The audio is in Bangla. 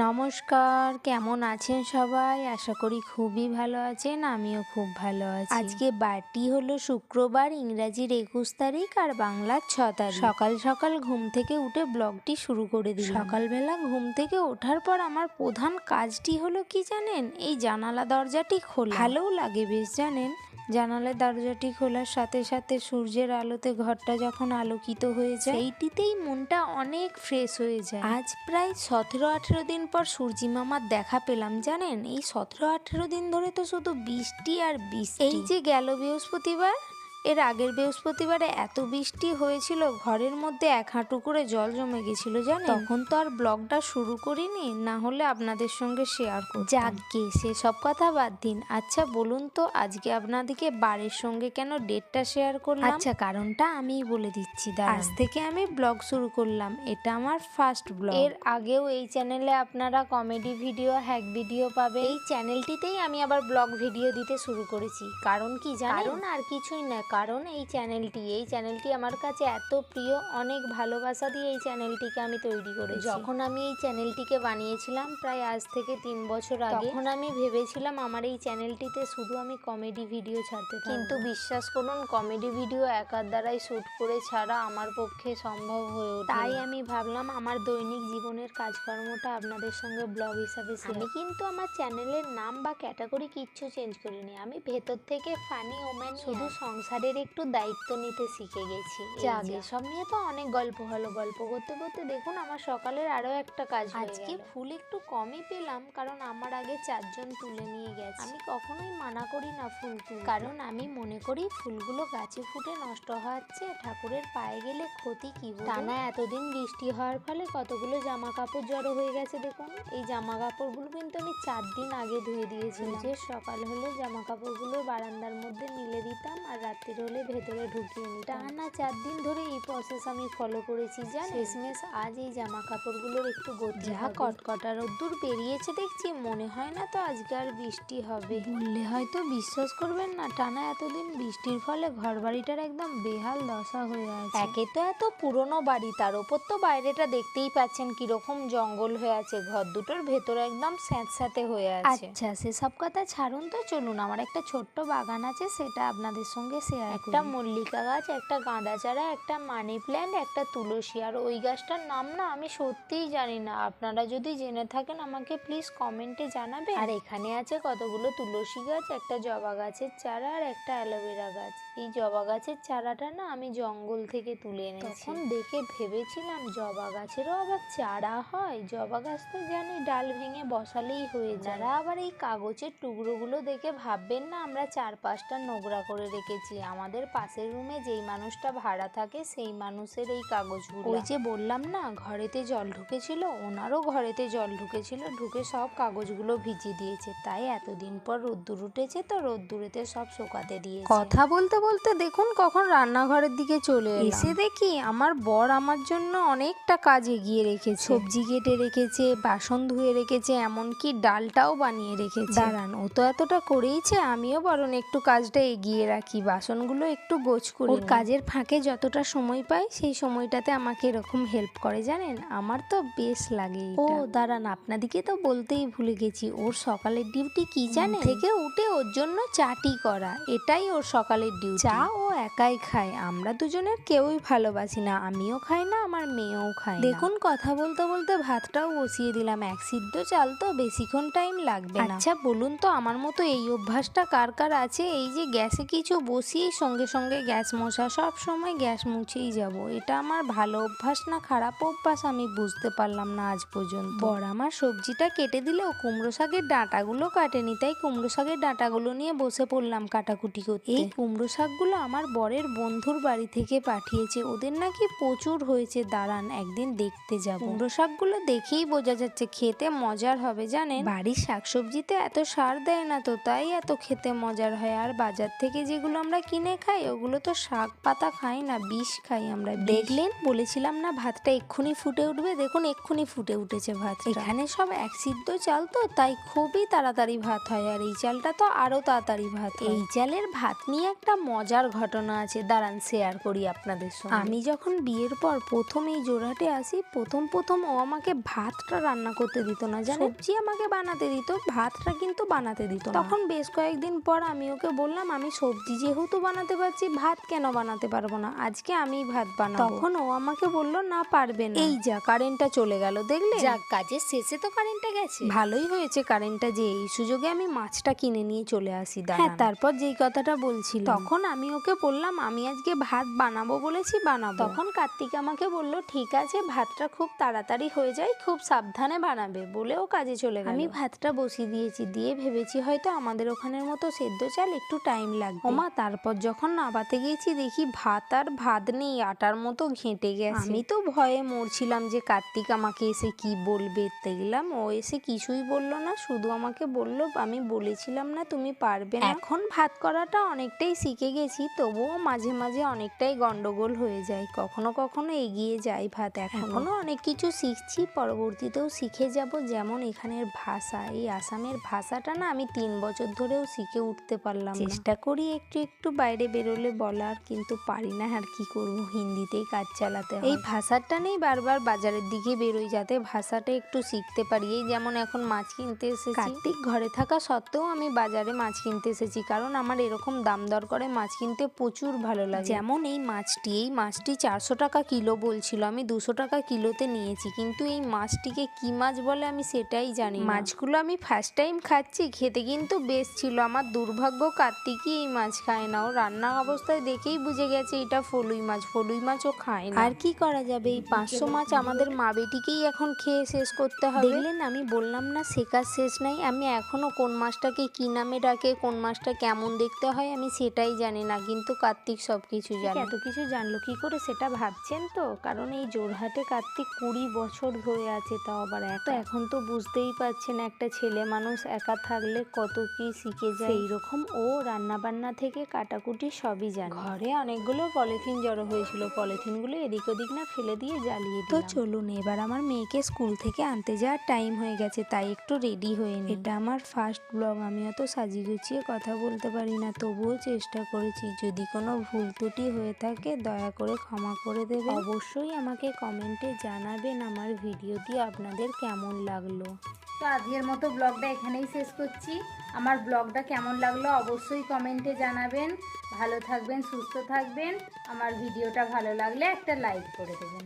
নমস্কার, কেমন আছেন সবাই? আশা করি খুবই ভালো আছেন। আমিও খুব ভালো আছি। আজকে বারটি হলো শুক্রবার, ইংরাজির ২১ তারিখ আর বাংলার ৬ তারিখ। সকাল সকাল ঘুম থেকে উঠে ব্লগটি শুরু করে দিলাম। সকালবেলা ঘুম থেকে ওঠার পর আমার প্রধান কাজটি হলো কি জানেন? এই জানালা দরজাটি খোলা। ভালোও লাগে বেশ জানেন। জানালার দরজাটি খোলার সাথে সাথে সূর্যের আলোতে ঘরটা যখন আলোকিত হয়ে যায়, সেইটিতেই মনটা অনেক ফ্রেশ হয়ে যায়। আজ প্রায় ১৭-১৮ দিন পর সূর্যি মামার দেখা পেলাম জানেন। এই ১৭-১৮ দিন ধরে তো শুধু বৃষ্টি আর বৃষ্টি। এই যে গেল বৃহস্পতিবার, এর আগের বৃহস্পতিবারে এত বৃষ্টি হয়েছিল, ঘরের মধ্যে ১ হাঁটু করে জল জমে গেছিল জানেন। তখন তো আর ব্লগটা শুরু করিনি, না হলে আপনাদের সঙ্গে শেয়ার করতাম। যাকগে, সেসব কথা বাদ দিন। আচ্ছা বলুন তো, আজকে আপনাদেরকে বারের সঙ্গে কেন ডেটটা শেয়ার করলাম? আচ্ছা, কারণটা আমিই বলে দিচ্ছি। আজ থেকে আমি ব্লগ শুরু করলাম, এটা আমার ফার্স্ট ব্লগ। এর আগেও এই চ্যানেলে আপনারা কমেডি ভিডিও, হ্যাক ভিডিও পাবে। এই চ্যানেলটিতেই আমি আবার ব্লগ ভিডিও দিতে শুরু করেছি। কারণ কি জানেন? কারণ আর কিছুই না, কারণ এই চ্যানেলটি আমার কাছে এত প্রিয়, অনেক ভালোবাসা দিয়ে এই চ্যানেলটিকে আমি তৈরি করেছি। যখন আমি এই চ্যানেলটিকে বানিয়েছিলাম প্রায় আজ থেকে ৩ বছর আগে, তখন আমি ভেবেছিলাম আমার এই চ্যানেলটিতে শুধু আমি কমেডি ভিডিও ছাড়তে থাকবো। কিন্তু বিশ্বাস করুন, কমেডি ভিডিও একার দ্বারাই শ্যুট করে ছাড়া আমার পক্ষে সম্ভব হয়ে ওঠে। তাই আমি ভাবলাম আমার দৈনিক জীবনের কাজকর্মটা আপনাদের সঙ্গে ব্লগ হিসাবে শেয়ার। আমি কিন্তু আমার চ্যানেলের নাম বা ক্যাটাগরি কিচ্ছু চেঞ্জ করিনি। আমি ভেতর থেকে ফানি ওম্যান, শুধু সংসারের একটু দায়িত্ব নিতে শিখে গেছি। যাকে সব নিয়ে তো অনেক গল্প হলো। গল্প করতে করতে দেখুন আমার সকালের আরো একটা কাজ হয়ে গেল। আজকে ফুল একটু কমই পেলাম, কারণ আমার আগে ৪ জন তুলে নিয়ে গেছে। আমি কখনোই মানা করি না ফুল তুলতে, কারণ আমি মনে করি ফুলগুলো গাছে ফুটে নষ্ট হচ্ছে, ঠাকুরের পায়ে গেলে ক্ষতি কি। টানা এতদিন বৃষ্টি হওয়ার ফলে কতগুলো জামা কাপড় জড়ো হয়ে গেছে দেখুন। এই জামা কাপড়গুলো কিন্তু আমি ৪ দিন আগে ধুয়ে দিয়েছিলাম। যে সকাল হলে জামা কাপড়গুলো বারান্দার মধ্যে মিলে দিতাম আর রাত্রির হলে ভেতরে ঢুকিয়ে নিতাম। টানা ৪ দিন ধরে এই প্রসেস আমি ফলো করেছি জানেন। শেষমেশ আজ এই জামা কাপড়গুলোর একটু গতি। যা কটকটা রোদ্দুর বেরিয়েছে দেখছি, মনে হয় না তো আজকে আর বৃষ্টি হবে। বললে হয়তো বিশ্বাস করবেন না, টানা এতদিন বৃষ্টির ফলে ঘর বাড়িটার একদম বেহাল দশা হয়ে আছে। একে তো এত পুরনো বাড়ি, তার উপর তো বাইরেটা দেখতেই পাচ্ছেন কিরকম জঙ্গল হয়ে আছে, ঘর দুটোর ভেতরে একদম স্যাঁতস্যাঁতে হয়ে আছে। আচ্ছা সেসব কথা ছাড়ুন তো, চলুন আমার একটা ছোট্ট বাগান আছে, সেটা আপনাদের সঙ্গে শেয়ার করি। একটা মল্লিকা গাছ, একটা গাঁদা চারা, একটা মানি প্ল্যান্ট, একটা তুলসী, আর ওই গাছটার নাম না আমি সত্যিই জানি না। আপনারা যদি জেনে থাকেন আমাকে প্লিজ কমেন্টে জানাবেন। আর এখানে আছে কতগুলো তুলসী গাছ, একটা জবা গাছের চারা আর একটা অ্যালোভেরা গাছ। এই জবা গাছের চারাটা না আমি জঙ্গল থেকে তুলে এনেছি। তখন দেখে ভেবেছিলাম জবা গাছেরও আবার চারা হয়। জবা গাছ তো জানি ডাল ভেঙে বসালেই হয়ে যায়। যারা আবার এই কাগজের টুকরোগুলো দেখে ভাববেন না আমরা চারপাশটা নোংরা করে রেখেছি। আমাদের পাশের রুমে যেই মানুষটা ভাড়া থাকে সেই মানুষের এই কাগজগুলো। ওই যে বললাম না ঘরেতে জল ঢুকেছিল, ওনারও ঘরেতে জল ঢুকেছিল, ঢুকে সব কাগজগুলো ভিজিয়ে দিয়েছে। তাই এতদিন পর রোদ্দুর উঠেছে তো রোদ্দুরেতে সব শোকাতে দিয়েছে। কথা বলতে বলতে দেখুন কখন রান্নাঘরের দিকে চলে এসে দেখি আমার বর আমার জন্য অনেকটা কাজ এগিয়ে রেখেছে। সবজি কেটে রেখেছে, বাসন ধুয়ে রেখেছে, এমনকি ডালটাও বানিয়ে রেখেছে। দাঁড়ান, ও তো এতটা করেইছে, আমিও বরং একটু কাজটা এগিয়ে রাখি, বাসনগুলো একটু গোছ করে। ওর কাজের ফাঁকে যতটা সময় পাই সেই সময়টাতে আমাকে এরকম হেল্প করে জানেন, আমার তো বেশ লাগে। ও দাঁড়ান, আপনাদিকে তো বলতেই ভুলে গেছি, ওর সকালের ডিউটি কি জানেন? থেকে উঠে ওর জন্য চাটি করা, এটাই ওর সকালের ডিউটি। চা ও একাই খায়, আমরা দুজনের কেউই ভালোবাসি না, আমিও খাই না আমার মেয়েও খায় না। দেখুন কথা বলতে বলতে ভাতটাও বসিয়ে দিলাম, ১ সিদ্ধ চাল তো বেশিক্ষণ টাইম লাগবে না। আচ্ছা বলুন তো আমার মতো এই অভ্যাসটা কার কার আছে? এই যে গ্যাসে কিছু বসিয়ে সঙ্গে সঙ্গে গ্যাস মোছা, সব সময় গ্যাস মুছেই যাব, এটা আমার ভালো অভ্যাস না খারাপ অভ্যাস আমি বুঝতে পারলাম না আজ পর্যন্ত। বর আমার সবজিটা কেটে দিলেও কুমড়ো শাকের ডাঁটাগুলো কাটেনি, তাই কুমড়ো শাকের ডাঁটাগুলো নিয়ে বসে পড়লাম কাটাকুটি করতে। এই কুমড়ো শাকগুলো আমার বরের বন্ধুর বাড়ি থেকে পাঠিয়েছে, ওদের নাকি প্রচুর হয়েছে। দাঁড়ান একদিন দেখতে যাব। কুমড়ো শাকগুলো দেখেই বোঝা যাচ্ছে খেতে মজার হবে জানেন। বাড়ির শাকসবজিতে এত সার দেয় না তো, তাই এত খেতে মজার হয়। আর বাজার থেকে যেগুলো আমরা কিনে খাই ওগুলো তো শাক পাতা খাই না, বিষ খাই আমরা। দেখলেন বলেছিলাম না ভাতটা এক্ষুনি ফুটে উঠবে, দেখুন এক্ষুনি ফুটে উঠেছে ভাত। এখানে সব ১ সিদ্ধ চাল তো, তাই খুবই তাড়াতাড়ি ভাত হয়, আর এই চালটা তো আরো তাড়াতাড়ি ভাত হয়। এই চালের ভাত নিয়ে একটা মজার ঘটনা আছে, দাঁড়ান শেয়ার করি আপনাদের সঙ্গে। আমি যখন বিয়ের পর প্রথম এই জোড়হাটে আসি, প্রথম ও আমাকে ভাতটা রান্না করতে দিত না, সবজি আমাকে বানাতে দিত, ভাতটা কিন্তু বানাতে দিত না। তখন বেশ কয়েকদিন পর আমি ওকে বললাম, আমি সবজি যেহেতু বানাতে পারছি, ভাত কেন বানাতে পারবো না, আজকে আমি ভাত বানাবো। তখন ও আমাকে বললো না, পারবে না। এই যা কারেন্টটা চলে গেল, দেখলে? যাক, কাজের শেষে তো কারেন্টটা গেছে। ভালোই হয়েছে কারেন্টটা, যে এই সুযোগে আমি মাছটা কিনে নিয়ে চলে আসি। হ্যাঁ, তারপর যেই কথাটা বলছিল, তখন আমি ওকে বললাম আমি আজকে ভাত বানাবো বলেছি, বানাবো। তখন কার্তিক আমাকে বলল, ঠিক আছে, ভাতটা খুব তাড়াতাড়ি হয়ে যায়, খুব সাবধানে বানাবে, বলেও কাজে চলে গেল। আমি ভাতটা বসিয়ে দিয়েছি, দিয়ে ভেবেছি হয়তো আমাদের ওখানের মতো সেদ্ধ চাল, একটু টাইম লাগবে। ওমা, তারপর যখন নাবাতে গেছি দেখি ভাত আর ভাত নেই, আটার মতো ঘেঁটে গেছে। আমি তো ভয়ে মরছিলাম যে কার্তিক আমাকে এসে কি বলবে। দেখলাম ও এসে কিছুই বলল না, শুধু আমাকে বলল, আমি বলেছিলাম না তুমি পারবে না। এখন ভাত করাটা অনেকটাই শিখে গেছি, তবুও মাঝে মাঝে অনেকটাই গন্ডগোল হয়ে যায়, কখনো কখনো এগিয়ে যায় ভাত। এখনো অনেক কিছু শিখছি, পরবর্তীতেও শিখে যাব। যেমন এখানের ভাষা, এই আসামের ভাষাটা না আমি 3 বছর ধরেও শিখে উঠতে পারলাম না। চেষ্টা করি একটু একটু বাইরে বেরোলে বলার, কিন্তু পারি না, আর কি করবো, হিন্দিতেই কাজ চালাতে হয়। এই ভাষাটা নেই, বারবার বাজারের দিকে বেরোই যাতে ভাষাটা একটু শিখতে পারি। এই যেমন এখন মাছ কিনতে এসেছি, কার্তিক ঘরে থাকা সত্ত্বেও আমি বাজারে মাছ কিনতে এসেছি, কারণ আমার এরকম দাম দর করে মাছ কিনতে প্রচুর ভালো লাগে। যেমন এই মাছটি 400 টাকা কিলো বলছিল, আমি 200 টাকা কিলোতে নিয়েছি, কিন্তু এই মাছটিকে কি মাছ বলে আমি সেটাই জানি না। মাছগুলো আমি ফার্স্ট টাইম খাচ্ছি, খেতে কিন্তু বেশ ছিল। আমার দুর্ভাগ্য, কার্তিকই এই মাছ খায় না, ও রান্না অবস্থায় দেখেই বুঝে গেছে এটা ফলুই মাছ ও খায় না। আর কি করা যাবে, এই 500 মাছ আমাদের মা বেটিকেই এখন খেয়ে শেষ করতে হবে। দেখলেন, আমি বললাম না শেখার শেষ নাই। আমি এখনো কোন মাছটাকে কি নামে ডাকে, কোন মাছটা কেমন দেখতে হয়, আমি সেটাই জানি না, কিন্তু কার্তিক সব কিছু জানে। এত কিছু জানলো কি করে সেটা ভাবছেন তো? কারণ এই জোড়হাটে কার্তিক 20 বছর ধরে আছে, তাও আবার একা। এখন তো বুঝতেই পারছেন, একটা ছেলে মানুষ একা থাকলে কত কি শিখে যায়। এইরকম ও রান্না বান্না থেকে কাটাকুটি সবই জানে। ঘরে অনেকগুলো পলিথিন জড়ো হয়েছিল, পলিথিনগুলো এদিক ওদিক না ফেলে দিয়ে জ্বালিয়ে দিলাম। তো চলুন, এবার আমার মেয়েকে স্কুল থেকে আনতে যাওয়ার টাইম হয়ে গেছে, তাই একটু রেডি হয়ে নিই। এটা আমার ফার্স্ট ব্লগ, আমি অত সাজিয়ে গুছিয়ে কথা বলতে পারি না, তবুও চেষ্টা করেছি। যদি কোনো ভুল ত্রুটি হয়ে থাকে দয়া করে ক্ষমা করে দেবেন। অবশ্যই আমাকে কমেন্টে জানাবেন আমার ভিডিওটি আপনাদের কেমন লাগলো। তো আজকের মতো ব্লগটা এখানেই শেষ করছি। আমার ব্লগটা কেমন লাগলো অবশ্যই কমেন্টে জানাবেন। ভালো থাকবেন, সুস্থ থাকবেন। আমার ভিডিওটা ভালো লাগলে একটা লাইক করে দেবেন।